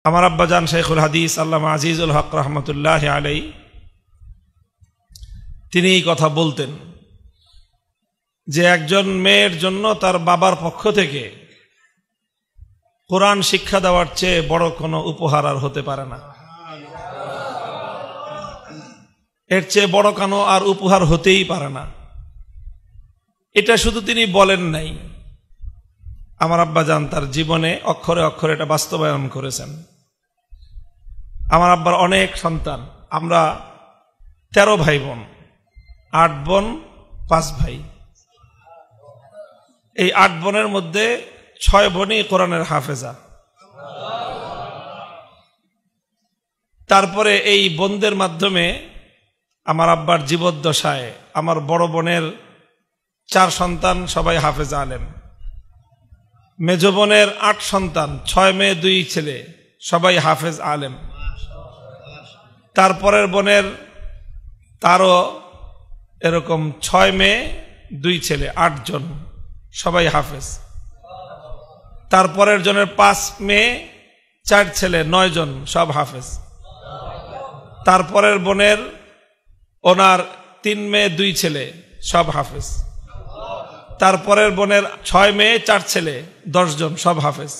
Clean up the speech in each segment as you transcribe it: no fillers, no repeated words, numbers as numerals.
আমার আব্বাজান শেখুল হাদিস আল্লামা আজিজুল হক রহমতুল্লাহ আলাইহি তিনি এই কথা বলতেন যে একজন মেয়ের জন্য তার বাবার পক্ষ থেকে কোরআন শিক্ষা দেওয়ার চেয়ে বড় কোনো উপহার আর হতে পারে না। এর চেয়ে বড় কোনো আর উপহার হতেই পারে না। এটা শুধু তিনি বলেন নাই, আমার আব্বাজান তার জীবনে অক্ষরে অক্ষরে এটা বাস্তবায়ন করেছেন। আমার আব্বার অনেক সন্তান, আমরা 13 ভাই বোন, 8 বোন 5 ভাই। এই 8 বোনের মধ্যে 6 বোনই কোরআনের হাফেজা। তারপরে এই বোনদের মাধ্যমে আমার আব্বার জীবদ্দশায় আমার বড় বোনের 4 সন্তান সবাই হাফেজা আলেম, মেজ বোনের 8 সন্তান, 6 মেয়ে 2 ছেলে সবাই হাফেজ আলেম। তারপরের বোনের তারও এরকম 6 মেয়ে 2 ছেলে, 8 জন সবাই হাফেজ। তারপরের জনের 5 মেয়ে 4 ছেলে 9 জন সব হাফেজ। তারপরের বোনের ওনার 3 মেয়ে 2 ছেলে সব হাফেজ। তারপরের বোনের 6 মেয়ে 4 ছেলে 10 জন সব হাফেজ।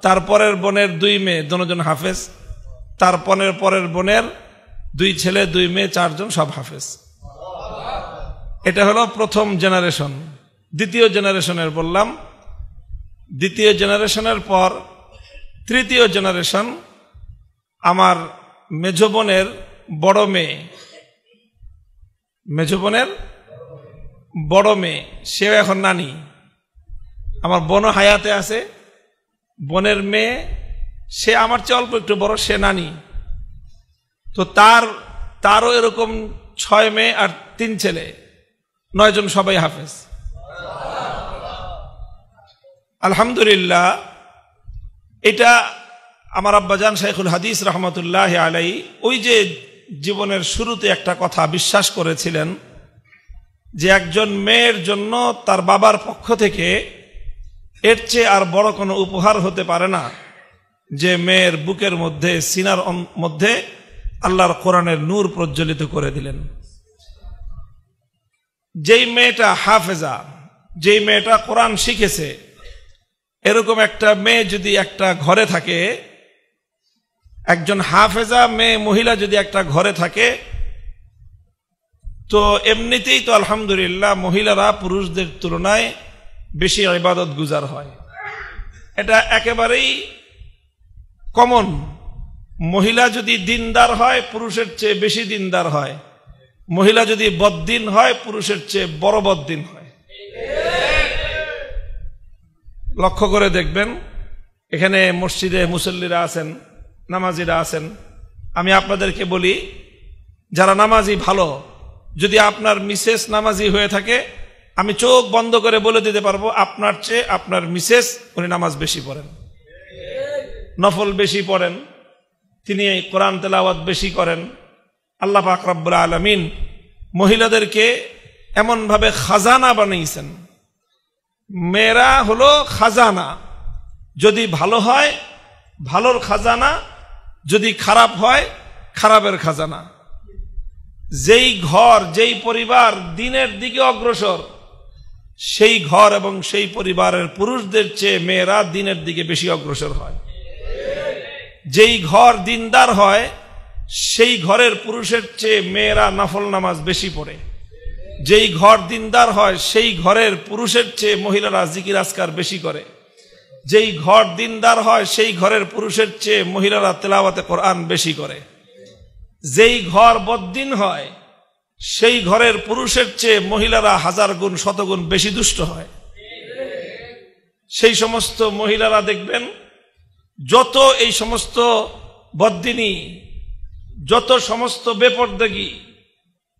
তারপরের বোনের 2 মেয়ে 2 জন হাফেজ। তারপরের বোনের 2 ছেলে 2 মেয়ে 4 জন সব হাফেজ। এটা হলো প্রথম জেনারেশন। দ্বিতীয় জেনারেশনের বললাম, দ্বিতীয় জেনারেশনের পর তৃতীয় জেনারেশন আমার মেজ বোনের বড় মেয়ে, মেজ বোনের বড় মেয়ে, সেও এখন নানি। আমার বোনও হায়াতে আছে, বোনের মেয়ে সে আমার চেয়ে অল্প একটু বড়, সে নানি। তো তারও এরকম 6 মেয়ে আর 3 ছেলে 9 জন সবাই হাফেজ। আলহামদুলিল্লাহ। এটা আমার আব্বাজান শেখুল হাদিস রহমতুল্লাহ আলাইহি ওই যে জীবনের শুরুতে একটা কথা বিশ্বাস করেছিলেন যে একজন মেয়ের জন্য তার বাবার পক্ষ থেকে এর চেয়ে আর বড় কোনো উপহার হতে পারে না যে মেয়ের বুকের মধ্যে, সিনার মধ্যে আল্লাহর কোরআনের নূর প্রজ্বলিত করে দিলেন। যেই মেয়েটা হাফেজা, যেই মেয়েটা কোরআন শিখেছে, এরকম একটা মেয়ে যদি একটা ঘরে থাকে, একজন হাফেজা মেয়ে মহিলা যদি একটা ঘরে থাকে, তো এমনিতেই তো আলহামদুলিল্লাহ মহিলারা পুরুষদের তুলনায় বেশি ইবাদত গুজার হয়। এটা একেবারেই কমন। মহিলা যদি দিনদার হয় পুরুষের চেয়ে বেশি দিনদার হয়, মহিলা যদি বদ্দিন হয় পুরুষের চেয়ে বড় বদ্দিন হয়। লক্ষ্য করে দেখবেন, এখানে মসজিদে মুসল্লিরা আছেন, নামাজিরা আছেন। আমি আপনাদেরকে বলি, যারা নামাজি ভালো, যদি আপনার মিসেস নামাজি হয়ে থাকে, আমি চোখ বন্ধ করে বলে দিতে পারবো আপনার চেয়ে আপনার মিসেস উনি নামাজ বেশি পড়েন, নফল বেশি পড়েন, তিনি কোরআন তেলাওয়াত বেশি করেন। আল্লাহ পাক রব্বুল আলামিন মহিলাদেরকে এমন ভাবে খাজানা বানিয়েছেন। মেয়েরা হলো খাজানা, যদি ভালো হয় ভালোর খাজানা, যদি খারাপ হয় খারাপের খাজানা। যেই ঘর, যেই পরিবার দিনের দিকে অগ্রসর, সেই ঘর এবং সেই পরিবারের পুরুষদের চেয়ে মেয়েরা দিনের দিকে বেশি অগ্রসর হয়। যেই ঘর দিনদার হয়, সেই ঘরের পুরুষের চেয়ে মেয়েরা নফল নামাজ বেশি পড়ে। যেই ঘর দিনদার হয়, সেই ঘরের পুরুষের চেয়ে মহিলারা জিকির আজকার বেশি করে। যেই ঘর দিনদার হয়, সেই ঘরের পুরুষের চেয়ে মহিলারা তেলাওয়াতে কোরআন বেশি করে। যেই ঘর বদ্দিন হয়, সেই ঘরের পুরুষের চেয়ে মহিলারা 1000 গুণ 100 গুণ বেশি দুষ্ট হয়। সেই সমস্ত মহিলারা দেখবেন, যত এই সমস্ত বদ্দিনী, যত সমস্ত বেপরদেগী,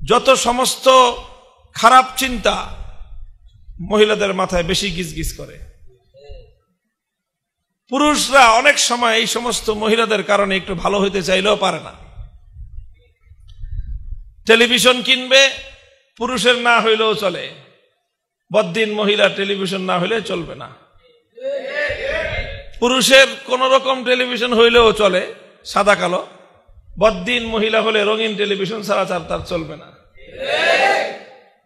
যত সমস্ত খারাপ চিন্তা মহিলাদের মাথায় বেশি গিজগিজ করে। পুরুষরা অনেক সময় এই সমস্ত মহিলাদের কারণে একটু ভালো হইতে চাইলেও পারে না। টেলিভিশন কিনবে, পুরুষের না হইলেও চলে, বদ্দিন মহিলা টেলিভিশন না হইলে চলবে না। পুরুষের কোন রকম টেলিভিশন হইলেও চলে, সাদা কালো। বদ্দিন মহিলা হলে রঙিন টেলিভিশন ছাড়া তার চলবে না।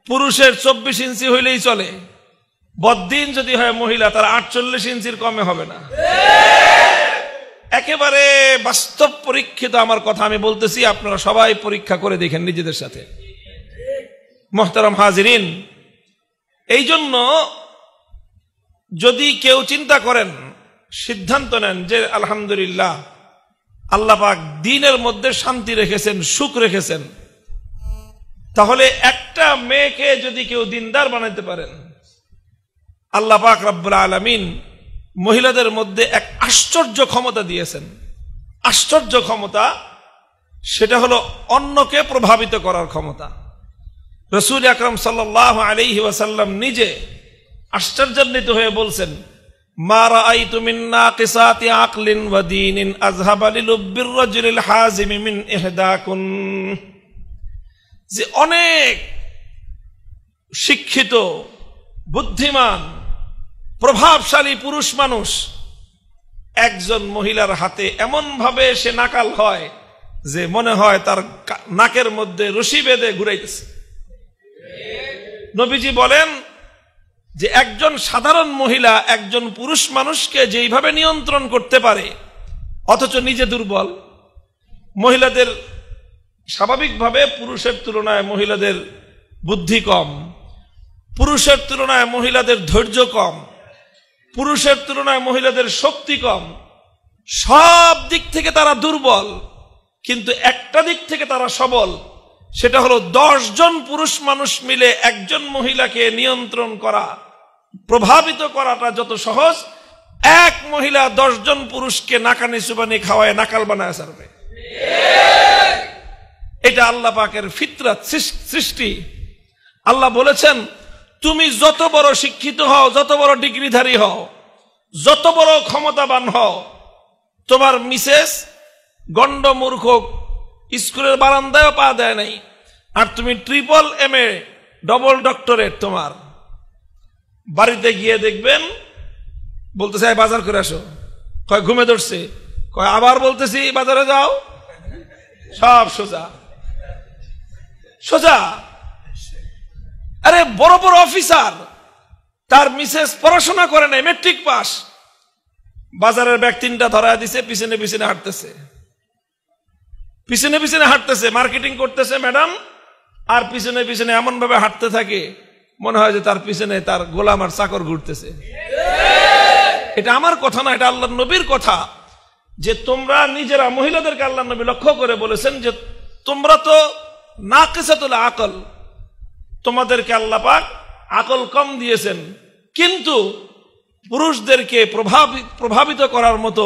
পুরুষের 24 ইঞ্চি হইলেই চলে, বদ্দিন যদি হয় মহিলা তার 48 ইঞ্চির কমে হবে না। একেবারে বাস্তব পরীক্ষিত আমার কথা আমি বলতেছি, আপনারা সবাই পরীক্ষা করে দেখেন নিজেদের সাথে। মুহতারাম হাজিরিন, এই জন্য যদি কেউ চিন্তা করেন, সিদ্ধান্ত নেন যে আলহামদুলিল্লাহ আল্লাহ পাক দ্বীনের মধ্যে শান্তি রেখেছেন, সুখ রেখেছেন, তাহলে একটা মেয়েকে যদি কেউ দিনদার বানাতে পারেন, আল্লাহ পাক রব্বুল আলামিন মহিলাদের মধ্যে এক আশ্চর্য ক্ষমতা দিয়েছেন। আশ্চর্য ক্ষমতা, সেটা হলো অন্যকে প্রভাবিত করার ক্ষমতা। রাসূল আকরাম সাল্লাল্লাহু আলাইহি ওয়াসাল্লাম নিজে আশ্চর্যান্বিত হয়ে বলছেন, মা রাআইতু মিন নাকিসাতি আকলিন ওয়া দীনিন আযহাবা লিলুব্বির রাজুলিল হাজিমি মিন ইহদাকুন। যে অনেক শিক্ষিত, বুদ্ধিমান, প্রভাবশালী পুরুষ মানুষ একজন মহিলার হাতে এমন ভাবে সে নাকাল হয় যে মনে হয় তার নাকের মধ্যে রশি বেঁধে ঘুরাইতেছে। নবীজি বলেন যে একজন সাধারণ মহিলা একজন পুরুষ মানুষকে যেইভাবে নিয়ন্ত্রণ করতে পারে, অথচ নিজে দুর্বল। মহিলাদের স্বাভাবিকভাবে পুরুষের তুলনায় মহিলাদের বুদ্ধি কম, পুরুষের তুলনায় মহিলাদের ধৈর্য কম, পুরুষের তুলনায় মহিলাদের শক্তি কম, সব দিক থেকে তারা দুর্বল, কিন্তু একটা দিক থেকে তারা সবল। সেটা হলো 10 জন পুরুষ মানুষ মিলে একজন মহিলাকে নিয়ন্ত্রণ করা, প্রভাবিত করাটা যত সহজ, এক মহিলা 10 জন পুরুষকে নাকানি চুবানি খাওয়ায় নাকাল বানায় ছাড়বে। এটা আল্লাহ পাকের ফিতরাত, সৃষ্টি। আল্লাহ বলেছেন, তুমি যত বড় শিক্ষিত হও, যত বড় ডিগ্রিধারী হও, যত বড় ক্ষমতাবান হও, তোমার মিসেস গন্ড মূর্খ, স্কুলের বারান্দায় পা দেয় নাই, আর তুমি MA ডবল ডক্টরেট, তোমার বাড়িতে গিয়ে দেখবেন বলতেছে বাজার করে আসো, কয় ঘুমে ধরছে, কয় আবার বলতেছি বাজারে যাও, সব সোজা সোজা। আরে বড় বড় অফিসার, তার মিসেস পড়াশোনা করে নাই, মেট্রিক পাস, বাজারের ব্যাগ 3টা ধরায় দিছে, পিছনে পিছনে হাঁটতেছে, পিছনে পিছনে হাঁটতেছে, মার্কেটিং করতেছে ম্যাডাম, আর পিছনে পিছনে এমন ভাবে হাঁটতে থাকে মনে হয় যে তার পিছনে তার গোলাম আর চাকর ঘুরতেছে। এটা আমার কথা না, এটা আল্লাহর নবীর কথা, যে তোমরা নিজেরা, মহিলাদেরকে আল্লাহর নবী লক্ষ্য করে বলেছেন যে তোমরা তো নাকিসাতুল আকল, তোমাদেরকে আল্লাহ পাক আকল কম দিয়েছেন, কিন্তু পুরুষদেরকে প্রভাবিত করার মতো,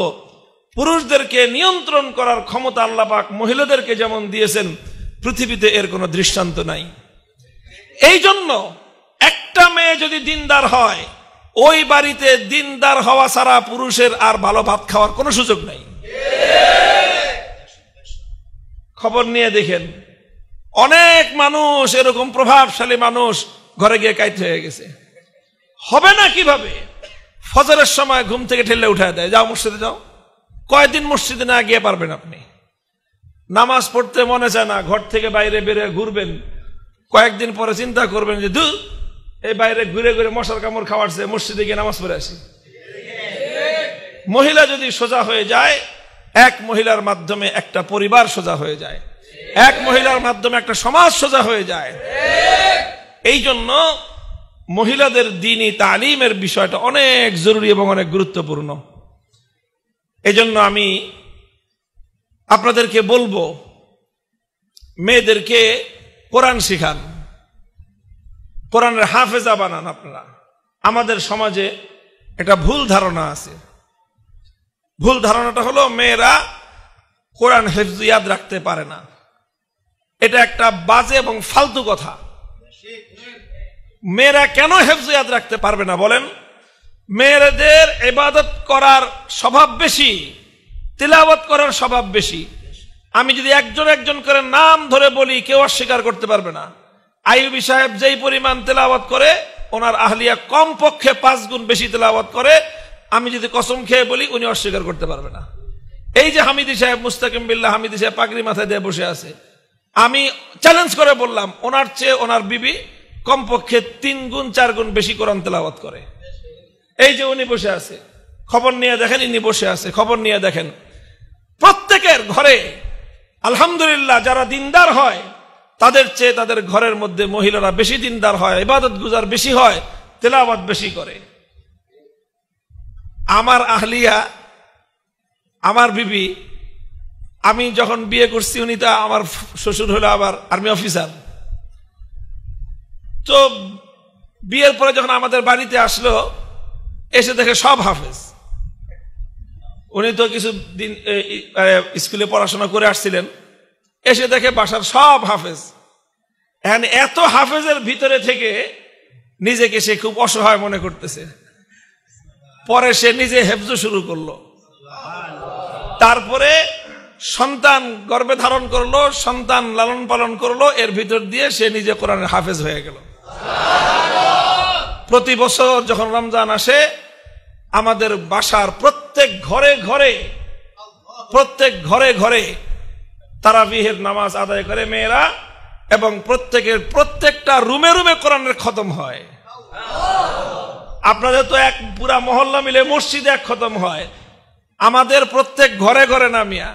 পুরুষদেরকে নিয়ন্ত্রণ করার ক্ষমতা আল্লাহ পাক মহিলাদেরকে যেমন দিয়েছেন, পৃথিবীতে এর কোনো দৃষ্টান্ত নাই। এই জন্য একটা মেয়ে যদি দিনদার হয়, ওই বাড়িতে দিনদার হওয়া ছাড়া পুরুষের আর ভালো ভাত খাওয়ার কোনো সুযোগ নাই। খবর নিয়ে দেখেন, অনেক মানুষ এরকম প্রভাবশালী মানুষ ঘরে গিয়ে কাইত হয়ে গেছে। হবে না কিভাবে? ফজরের সময় ঘুম থেকে ঠেলে উঠায় দেয়, যাও মসজিদে যাও। কয়দিন মসজিদে না গিয়ে পারবেন আপনি? নামাজ পড়তে মনে চায় না, ঘর থেকে বাইরে বেরিয়ে ঘুরবেন, কয়েকদিন পরে চিন্তা করবেন যে দূর, এই বাইরে ঘুরে ঘুরে মশার কামড় খাওয়াচ্ছে, মসজিদে গিয়ে নামাজ পড়ে আসি। মহিলা যদি সোজা হয়ে যায়, এক মহিলার মাধ্যমে একটা পরিবার সোজা হয়ে যায়, এক মহিলার মাধ্যমে একটা সমাজ সোজা হয়ে যায়। এই জন্য মহিলাদের দ্বীনী তালিমের বিষয়টা অনেক জরুরি এবং অনেক গুরুত্বপূর্ণ। এই জন্য আমি আপনাদেরকে বলবো, মেয়েদেরকে কোরআন শিখান, কোরআনের হাফেজা বানান আপনারা। আমাদের সমাজে একটা ভুল ধারণা আছে। ভুল ধারণাটা হলো মেয়েরা কোরআন হেফজ ইয়াদ রাখতে পারে না। এটা একটা বাজে এবং ফালতু কথা। মেয়েরা কেন হেফজ ইয়াদ রাখতে পারবে না বলেন? মেয়েদের ইবাদত করার স্বভাব বেশি, তিলাওয়াত করার স্বভাব বেশি। আমি যদি একজন একজন করে নাম ধরে বলি, কেউ অস্বীকার করতে পারবে না। আইয়ুবী সাহেব যেই পরিমাণ তেলাওয়াত করে, ওনার আহলিয়া কম পক্ষে 5 গুণ বেশি তেলাওয়াত করে। আমি যদি কসম খেয়ে বলি উনি অস্বীকার করতে পারবে না। এই যে হামিদি সাহেব, মুস্তাকিম বিল্লাহ হামিদি সাহেব পাগড়ি মাথায় দিয়ে বসে আছে, আমি চ্যালেঞ্জ করে বললাম ওনার চেয়ে ওনার বিবি কমপক্ষে 3 গুণ 4 গুণ বেশি কোরআন তেলাওয়াত করে। এই যে উনি বসে আছে, খবর নিয়ে দেখেন, ইনি বসে আছে, খবর নিয়ে দেখেন, প্রত্যেকের ঘরে আলহামদুলিল্লাহ যারা দিনদার হয় তাদের চেয়ে তাদের ঘরের মধ্যে মহিলারা বেশি দিনদার হয়, ইবাদত গুজার বেশি হয়, তেলাওয়াত বেশি করে। আমার আহলিয়া, আমার বিবি, আমি যখন বিয়ে করছি উনি তো আমার শ্বশুর হলো আবার আর্মি অফিসার। তো বিয়ের পরে যখন আমাদের বাড়িতে আসলো, এসে দেখে সব হাফেজ। উনি তো কিছু দিন স্কুলে পড়াশোনা করে আসছিলেন, এসে দেখে বাসার সব হাফেজ। এখন এত হাফেজের ভিতরে থেকে নিজেকে সে খুব অসহায় মনে করতেছে। পরে সে নিজে হেফজ শুরু করলো, তারপরে সন্তান গর্ভে ধারণ করলো, সন্তান লালন পালন করলো, এর ভিতর দিয়ে সে নিজে কোরআনের হাফেজ হয়ে গেল। প্রতি বছর যখন রমজান আসে আমাদের বাসার প্রত্যেক ঘরে ঘরে তারাবিহের নামাজ আদায় করে মেয়েরা, এবং প্রত্যেকটা রুমে রুমে কোরআনের খতম হয়। আপনাদের তো এক পুরা মহল্লা মিলে মসজিদে এক খতম হয়, আমাদের প্রত্যেক ঘরে ঘরে না মিয়া,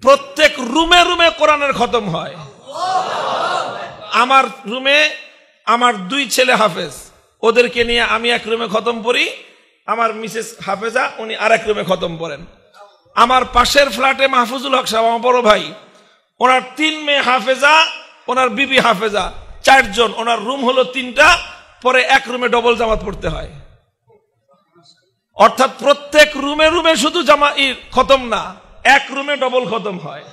প্রত্যেক রুমে রুমে কোরআনের খতম হয়। আমার রুমে আমার 2 ছেলে হাফেজ, ওদেরকে নিয়ে আমি এক রুমে খতম পড়ি, আমার মিসেস হাফেজা উনি আরেক রুমে খতম পড়েন। আমার পাশের ফ্ল্যাটে মাহফুজুল হক সাহেব আমার বড় ভাই, ওনার 3 মেয়ে হাফেজা, ওনার বিবি হাফেজা, 4 জন, ওনার রুম হলো 3টা, পরে এক রুমে ডবল জামাত পড়তে হয়। অর্থাৎ প্রত্যেক রুমে রুমে শুধু খতম না, এক রুমে ডবল খতম হয়।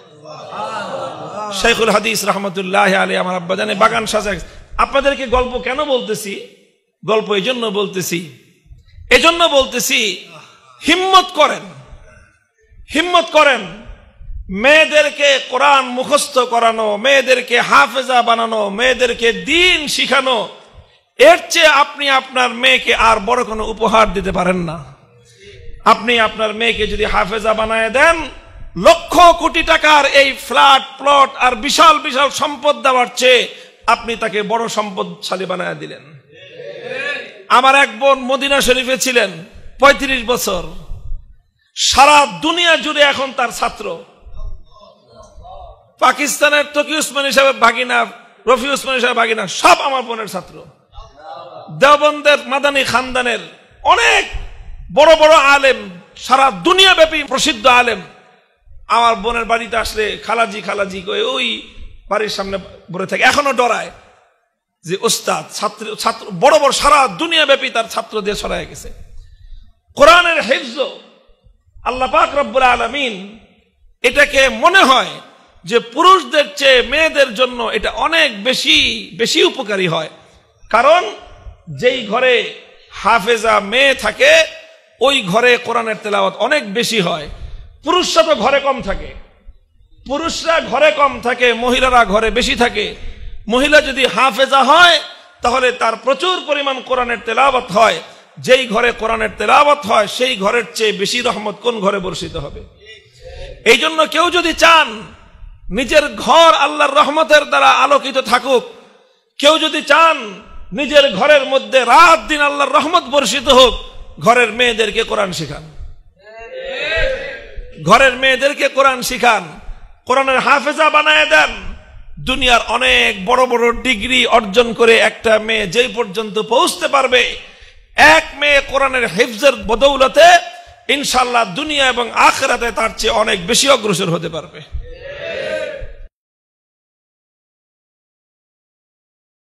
শেখুল হাদিস রহমতুল্লাহ আলাইহি আমার আব্বা জানে বাগান সাজায়। আপনাদেরকে গল্প কেন বলতেছি? গল্প এজন্য বলতেছি হিম্মত করেন মেয়েদেরকে কোরআন মুখস্থ করানো, মেয়েদেরকে হাফেজা বানানো, মেয়েদেরকে দ্বীন শিখানো, এর চেয়ে আপনি আপনার মেয়েকে আর বড় কোনো উপহার দিতে পারেন না। আপনি আপনার মেয়েকে যদি হাফেজা বানায় দেন, লক্ষ কোটি টাকার এই ফ্ল্যাট প্লট আর বিশাল বিশাল সম্পদ দেওয়ার চেয়ে আপনি তাকে বড় সম্পদশালী বানায় দিলেন। আমার এক বোন মদিনা শরীফে ছিলেন 35 বছর, সারা দুনিয়া জুড়ে এখন তার ছাত্র। পাকিস্তানের তকি উসমানী সাহেব ভাগিনা, রফি উসমানী সাহেব ভাগিনা, সব আমার বোনের ছাত্র। দেওবন্দের মাদানী খানদানের অনেক বড় বড় আলেম, সারা দুনিয়া ব্যাপী প্রসিদ্ধ আলেম আমার বোনের বাড়িতে আসলে খালাজি খালাজি কয়ে ওই বাড়ির সামনে বসে থাকে, এখনো ডরায় যে ওস্তাদ। ছাত্র বড় বড় সারা দুনিয়া ব্যাপী তার ছাত্রদের ছড়ায় গেছে। কোরআনের হিফজ আল্লাহ পাক রব্বুল আলামিন এটাকে মনে হয় যে পুরুষদের চেয়ে মেয়েদের জন্য এটা অনেক বেশি উপকারী হয়। কারণ যেই ঘরে হাফেজা মেয়ে থাকে ওই ঘরে কোরআনের তেলাওয়াত অনেক বেশি হয়। পুরুষরা তো ঘরে কম থাকে, মহিলারা ঘরে বেশি থাকে। মহিলা যদি হাফেজা হয় তাহলে তার প্রচুর পরিমাণ কোরআনের তেলাওয়াত হয়। যেই ঘরে কোরআনের তেলাওয়াত হয় সেই ঘরের চেয়ে বেশি রহমত কোন ঘরে বর্ষিত হবে? এই জন্য কেউ যদি চান নিজের ঘর আল্লাহর রহমতের দ্বারা আলোকিত থাকুক, কেউ যদি চান নিজের ঘরের মধ্যে রাত দিন আল্লাহর রহমত বর্ষিত হোক, ঘরের মেয়েদেরকে কোরআন শিখান, কোরআনের হাফেজা বানায় দেন। দুনিয়ার অনেক বড় বড় ডিগ্রি অর্জন করে একটা মেয়ে যেই পর্যন্ত পৌঁছতে পারবে, এক মেয়ে কোরআনের হিফজের বদৌলতে ইনশাআল্লাহ দুনিয়া এবং আখিরাতে তার চেয়ে অনেক বেশি অগ্রসর হতে পারবে।